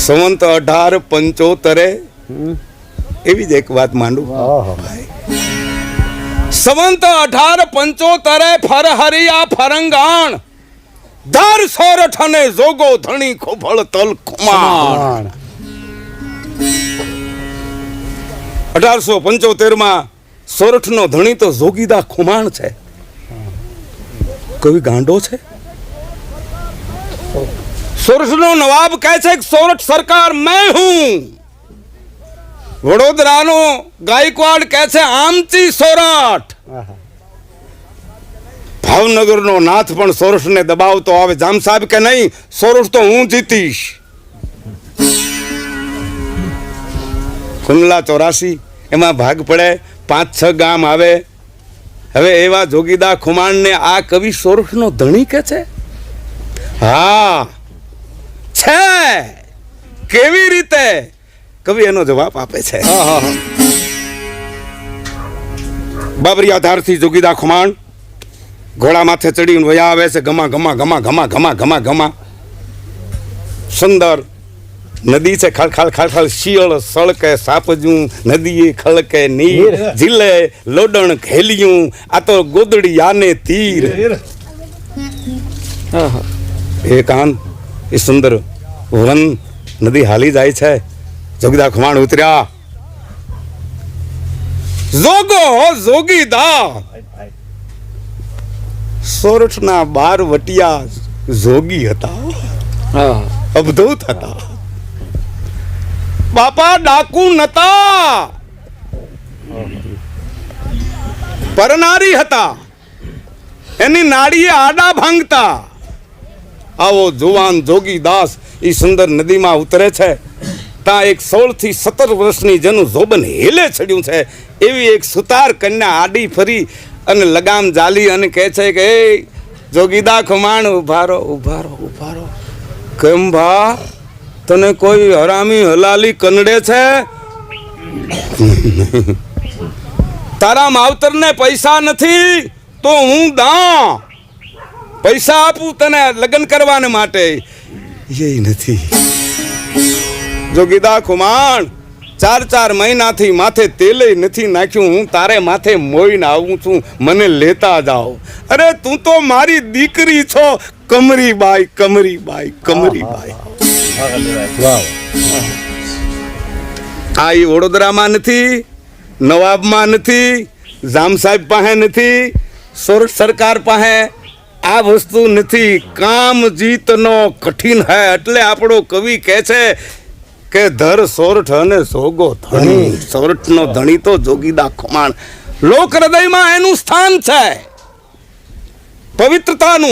સંવંત 1875 એવી જ એક વાત માંડું. સંવંત 1875 ફરહરિયા ફરંગાણ ધાર સોરઠ અને જોગો ધણી ખોભળ તલ કુમાર. 1875 માં સોરઠનો ધણી તો જોગીદા ખુમાણ છે. કવિ ગાંડો છે. સોરઠનો નવાબ કહે છે કે સોરઠ સરકાર મેં હું. વડોદરાનો ગાયકવાડ કહે છે આમચી સોરઠ. ભાવનગરનો નાથ પણ સોરઠને દબાવતો આવે. જામ સાહેબ કે નહીં, સોરઠ તો હું જીતીશ. કુંડલા 84 એમાં ભાગ પડે, 5-6 ગામ આવે. હવે એવા જોગીદા ખુમાણને આ કવિ સોરઠનો ધણી કે છે. હા છે. કેવી રીતે? કવિ એનો જવાબ આપે છે. બાબરિયા ધારથી જોગીદા ખુમાણ ઘોડા માથે ચડીને વયા આવે છે. ગમા ગમા ગમા ગમા ગમા ગમા ગમા. સુંદર નદી છે. ખળખળ ખળખળ શિયળ સળકે સાપજું નદીએ ખળકે નીર ઝીલે લોડણ ઘેલિયું આ તો ગોદડી આને તીર. એ કાન એ સુંદર વન નદી હાલી જાય છે. જોગીદા ખુમાણ ઉતર્યા. જોગો જોગીદા સોરઠના 12 વટિયા જોગી હતા. અબધૂત હતા. બાપા ડાકુ નતા, પરનારી હતા. એની નાડીએ આડા ભાંગતા. આવો જુવાન જોગીદાસ એ સુંદર નદીમાં ઉતરે છે. ત્યાં એક 16 થી 17 વર્ષની જેનું જોબન હેલે ચડ્યું છે એવી એક સુતાર કન્યા આડી ફરી અને લગામ જાલી અને કહે છે કે એ જોગીદા ખુમાણ ઉભારો ઉભારો ઉભારો. કેમ ભા, તને કોઈ હરામી હલાલી કનડે છે? તારા માવતરને પૈસા નથી તો હું દા પૈસા આપું તને લગ્ન કરવાને માટે. એ નથી. જોગીદા ખુમાણ 4 મહિનાથી માથે તેલે નથી નાખ્યું. હું તારે માથે મોઈને આવું છું, મને લેતા જાઓ. અરે તું તો મારી દીકરી છો. કમરી બાઈ કમરી બાઈ કમરી બાઈ. આ એ વડોદરામાં નથી, નવાબમાં નથી, જામ સાહેબ પાસે નથી, સોરઠ સરકાર પાસે આ વસ્તુ નથી. કામ જીતનો કઠિન હે. એટલે આપણો કવિ કહે છે કે ધર સોરઠ અને સોગો ધણી. સોરઠનો ધણી તો જોગીદા ખુમાણ. લોક હૃદયમાં એનું સ્થાન છે, પવિત્રતાનું.